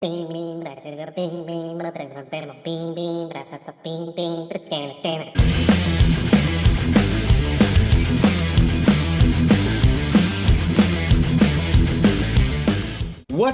What's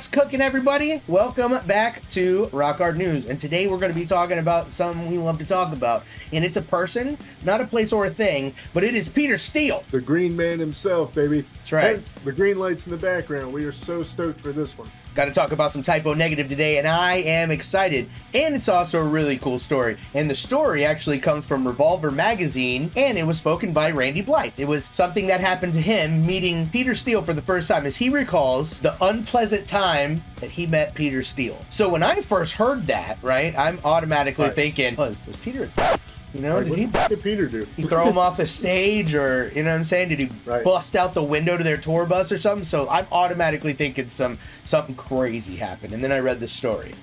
cooking, everybody? Welcome back to Rock Hard News, and today we're going to be talking about something we love to talk about, and it's a person, not a place or a thing, but it is Peter Steele. The Green Man himself, baby. That's right. Hence, the green lights in the background. We are so stoked for this one. Got to talk about some typo negative today, and I am excited. And it's also a really cool story. And the story actually comes from Revolver magazine, and it was spoken by Randy Blythe. It was something that happened to him meeting Peter Steele for the first time, as he recalls the unpleasant time that he met Peter Steele. So when I first heard that, right, I'm automatically thinking, oh, was Peter a you know, like, what did Peter do? He throw him off the stage, or, you know what I'm saying? Did he bust out the window to their tour bus or something? So I'm automatically thinking something crazy happened. And then I read the story.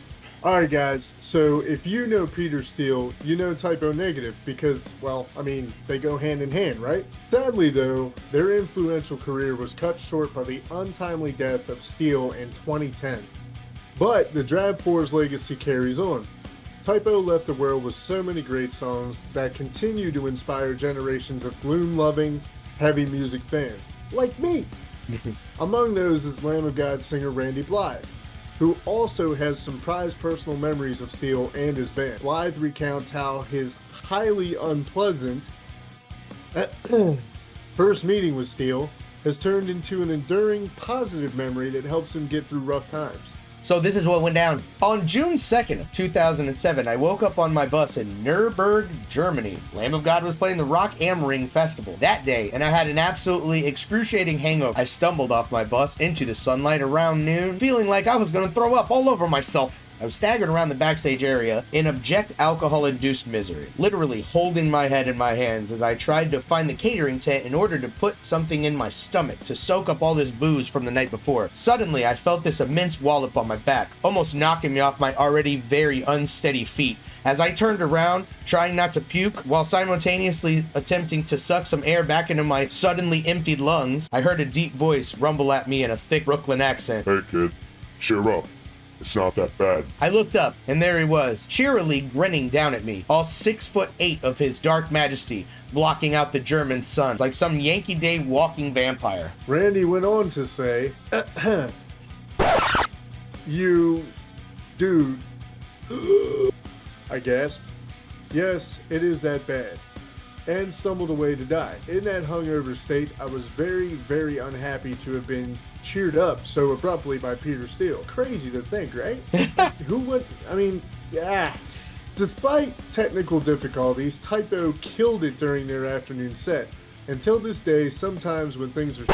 All right, guys. So if you know Peter Steele, you know typo negative because, well, I mean, they go hand in hand, right? Sadly, though, their influential career was cut short by the untimely death of Steele in 2010. But the Drab Poor's legacy carries on. Typo left the world with so many great songs that continue to inspire generations of gloom-loving, heavy music fans, like me. Among those is Lamb of God singer Randy Blythe, who also has some prized personal memories of Steele and his band. Blythe recounts how his highly unpleasant first meeting with Steele has turned into an enduring positive memory that helps him get through rough times. So this is what went down. On June 2nd of 2007, I woke up on my bus in Nuremberg, Germany. Lamb of God was playing the Rock am Ring Festival that day, and I had an absolutely excruciating hangover. I stumbled off my bus into the sunlight around noon, feeling like I was going to throw up all over myself. I was staggered around the backstage area in abject alcohol-induced misery, literally holding my head in my hands as I tried to find the catering tent in order to put something in my stomach to soak up all this booze from the night before. Suddenly, I felt this immense wallop on my back, almost knocking me off my already very unsteady feet. As I turned around, trying not to puke, while simultaneously attempting to suck some air back into my suddenly emptied lungs, I heard a deep voice rumble at me in a thick Brooklyn accent. Hey kid, cheer up. It's not that bad. I looked up, and there he was, cheerily grinning down at me, all 6'8" of his dark majesty, blocking out the German sun, like some Yankee Day walking vampire. Randy went on to say, you dude, I gasped. Yes, it is that bad. And stumbled away to die. In that hungover state, I was very, very unhappy to have been cheered up so abruptly by Peter Steele. Crazy to think, right? Who would, I mean, yeah. Despite technical difficulties, Typo killed it during their afternoon set. Until this day, sometimes when things are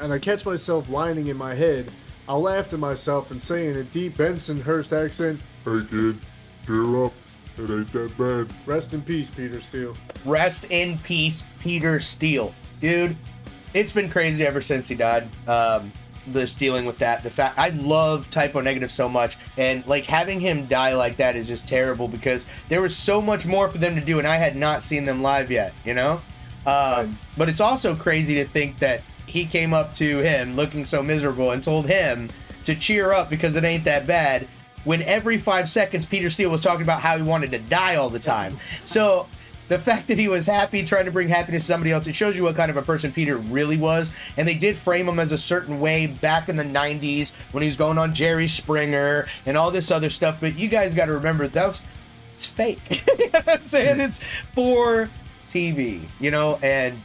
and I catch myself whining in my head, I'll laugh to myself and say in a deep Bensonhurst accent, hey kid, cheer up. It ain't that bad. Rest in peace, Peter Steele. Rest in peace, Peter Steele. Dude, it's been crazy ever since he died. This dealing with that. The fact, I love typo negative so much, and like having him die like that is just terrible because there was so much more for them to do, and I had not seen them live yet, you know? But it's also crazy to think that he came up to him looking so miserable and told him to cheer up because it ain't that bad, when every 5 seconds Peter Steele was talking about how he wanted to die all the time. So the fact that he was happy, trying to bring happiness to somebody else, it shows you what kind of a person Peter really was. And they did frame him as a certain way back in the 90s when he was going on Jerry Springer and all this other stuff. But you guys got to remember, it's fake. You know what I'm saying? It's for TV, you know, and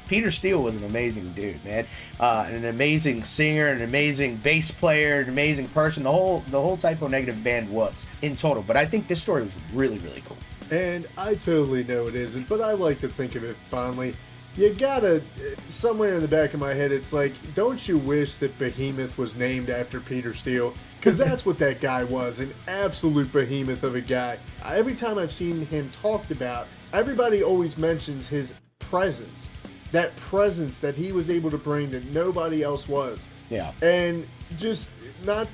Peter Steele was an amazing dude, man. An amazing singer, an amazing bass player, an amazing person. The whole typo negative band was in total. But I think this story was really, really cool. And I totally know it isn't, but I like to think of it fondly. You gotta, somewhere in the back of my head, it's like, don't you wish that Behemoth was named after Peter Steele? Because that's what that guy was, an absolute behemoth of a guy. Every time I've seen him talked about, everybody always mentions his presence. That presence that he was able to bring that nobody else was. Yeah. And just not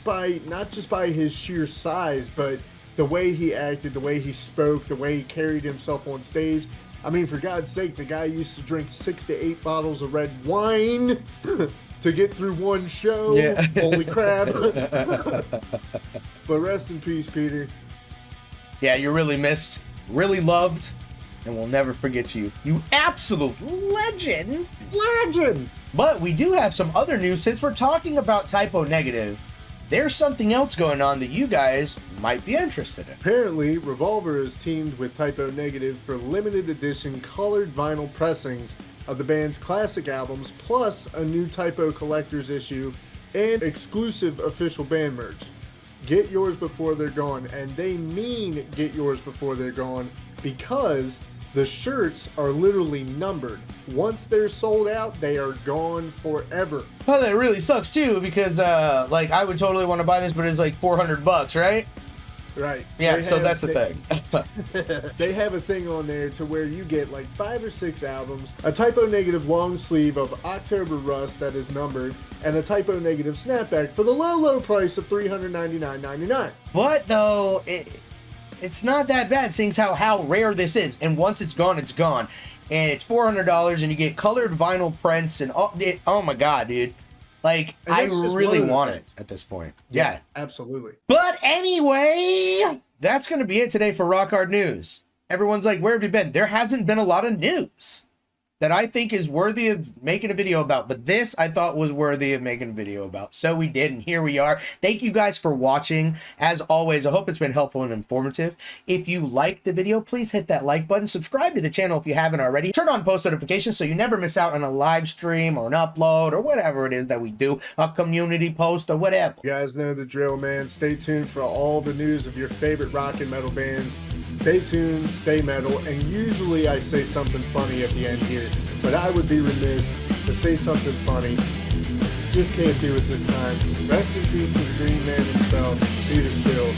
just by his sheer size, but the way he acted, the way he spoke, the way he carried himself on stage. I mean, for God's sake, the guy used to drink 6 to 8 bottles of red wine to get through one show. Yeah. Holy crap. But rest in peace, Peter. Yeah, you're really missed, really loved, and we'll never forget you. You absolute legend. Legend! But we do have some other news. Since we're talking about typo negative, there's something else going on that you guys might be interested in. Apparently, Revolver is teamed with Typo Negative for limited edition colored vinyl pressings of the band's classic albums, plus a new Typo collector's issue and exclusive official band merch. Get yours before they're gone, and they mean get yours before they're gone, because the shirts are literally numbered. Once they're sold out, they are gone forever. Well, that really sucks too, because like I would totally want to buy this, but it's like $400, right? Right. Yeah, They so have- that's the they- thing. They have a thing on there to where you get like 5 or 6 albums, a Typo Negative long sleeve of October Rust that is numbered, and a Typo Negative snapback for the low price of $399.99. But though, it's not that bad, seeing how rare this is. And once it's gone, it's gone. And it's $400, and you get colored vinyl prints, and oh my god, dude! Like And I that's just really one of the want things. it at this point. Yeah. Absolutely. But anyway, that's going to be it today for Rock Hard News. Everyone's like, where have you been? There hasn't been a lot of news that I think is worthy of making a video about, but this I thought was worthy of making a video about. So we did, and here we are. Thank you guys for watching. As always, I hope it's been helpful and informative. If you liked the video, please hit that like button. Subscribe to the channel if you haven't already. Turn on post notifications so you never miss out on a live stream or an upload or whatever it is that we do, a community post or whatever. You guys know the drill, man. Stay tuned for all the news of your favorite rock and metal bands. Stay tuned, stay metal, and usually I say something funny at the end here, but I would be remiss to say something funny. Just can't do it this time. Rest in peace to the Green Man himself, Peter Steele.